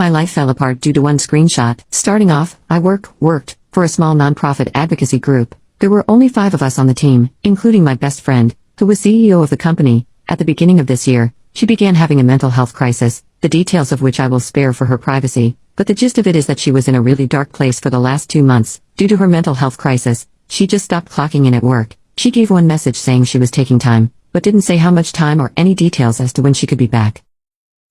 My life fell apart due to one screenshot. Starting off, I worked for a small nonprofit advocacy group. There were only 5 of us on the team, including my best friend, who was CEO of the company. At the beginning of this year, she began having a mental health crisis, the details of which I will spare for her privacy, but the gist of it is that she was in a really dark place for the last 2 months. Due to her mental health crisis, she just stopped clocking in at work. She gave one message saying she was taking time, but didn't say how much time or any details as to when she could be back.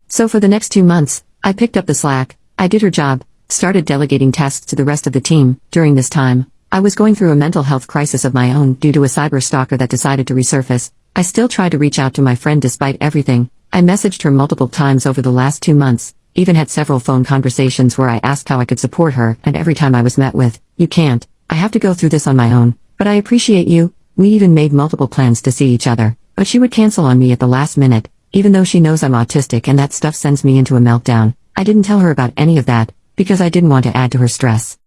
So for the next 2 months, I picked up the slack, I did her job, started delegating tasks to the rest of the team. During this time, I was going through a mental health crisis of my own due to a cyber stalker that decided to resurface. I still tried to reach out to my friend despite everything. I messaged her multiple times over the last 2 months, even had several phone conversations where I asked how I could support her, and every time I was met with, "You can't, I have to go through this on my own, but I appreciate you." We even made multiple plans to see each other, but she would cancel on me at the last minute, even though she knows I'm autistic and that stuff sends me into a meltdown. I didn't tell her about any of that, because I didn't want to add to her stress.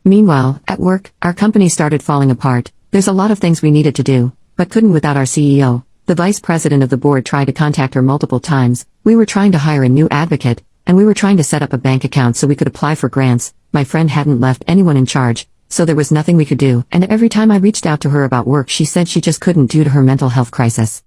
Meanwhile, at work, our company started falling apart. There's a lot of things we needed to do, but couldn't without our CEO. The vice president of the board tried to contact her multiple times. We were trying to hire a new advocate, and we were trying to set up a bank account so we could apply for grants. My friend hadn't left anyone in charge, so there was nothing we could do, and every time I reached out to her about work she said she just couldn't due to her mental health crisis.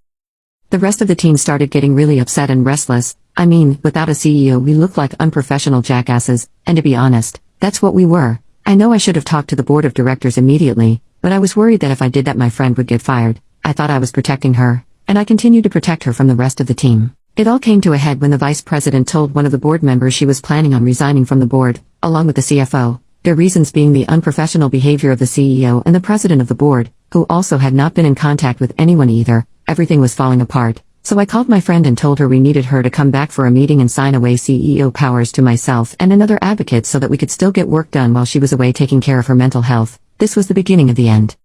The rest of the team started getting really upset and restless. I mean, without a CEO we looked like unprofessional jackasses, and to be honest, that's what we were. I know I should have talked to the board of directors immediately, but I was worried that if I did that my friend would get fired. I thought I was protecting her, and I continued to protect her from the rest of the team. It all came to a head when the vice president told one of the board members she was planning on resigning from the board, along with the CFO. Their reasons being the unprofessional behavior of the CEO and the president of the board, who also had not been in contact with anyone either. Everything was falling apart, so I called my friend and told her we needed her to come back for a meeting and sign away CEO powers to myself and another advocate so that we could still get work done while she was away taking care of her mental health. This was the beginning of the end.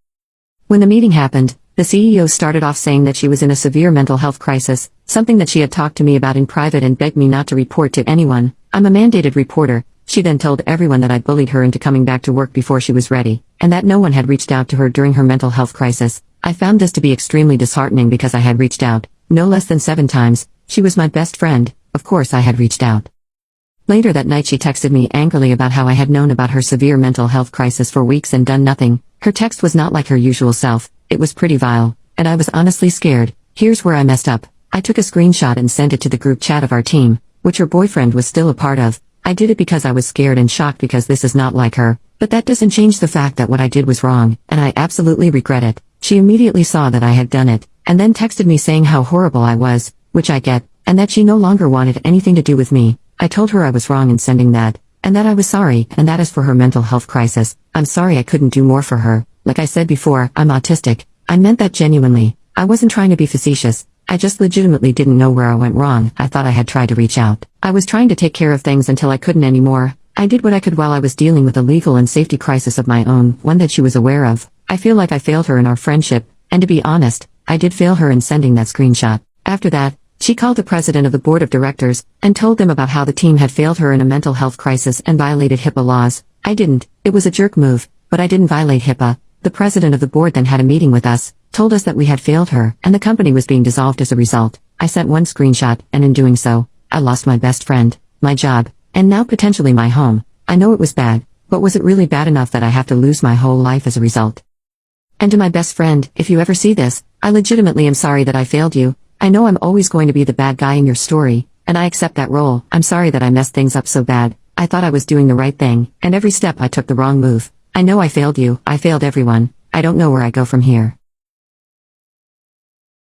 When the meeting happened, the CEO started off saying that she was in a severe mental health crisis, something that she had talked to me about in private and begged me not to report to anyone. I'm a mandated reporter. She then told everyone that I bullied her into coming back to work before she was ready, and that no one had reached out to her during her mental health crisis. I found this to be extremely disheartening because I had reached out, no less than 7 times. She was my best friend, of course I had reached out. Later that night she texted me angrily about how I had known about her severe mental health crisis for weeks and done nothing. Her text was not like her usual self, it was pretty vile, and I was honestly scared. Here's where I messed up. I took a screenshot and sent it to the group chat of our team, which her boyfriend was still a part of. I did it because I was scared and shocked because this is not like her, but that doesn't change the fact that what I did was wrong, and I absolutely regret it. She immediately saw that I had done it, and then texted me saying how horrible I was, which I get, and that she no longer wanted anything to do with me. I told her I was wrong in sending that, and that I was sorry, and that is for her mental health crisis. I'm sorry I couldn't do more for her. Like I said before, I'm autistic. I meant that genuinely. I wasn't trying to be facetious. I just legitimately didn't know where I went wrong. I thought I had tried to reach out. I was trying to take care of things until I couldn't anymore. I did what I could while I was dealing with a legal and safety crisis of my own, one that she was aware of. I feel like I failed her in our friendship, and to be honest, I did fail her in sending that screenshot. After that, she called the president of the board of directors, and told them about how the team had failed her in a mental health crisis and violated HIPAA laws. I didn't. It was a jerk move, but I didn't violate HIPAA. The president of the board then had a meeting with us, told us that we had failed her, and the company was being dissolved as a result. I sent one screenshot, and in doing so, I lost my best friend, my job, and now potentially my home. I know it was bad, but was it really bad enough that I have to lose my whole life as a result? And to my best friend, if you ever see this, I legitimately am sorry that I failed you. I know I'm always going to be the bad guy in your story, and I accept that role. I'm sorry that I messed things up so bad. I thought I was doing the right thing, and every step I took the wrong move. I know I failed you, I failed everyone. I don't know where I go from here.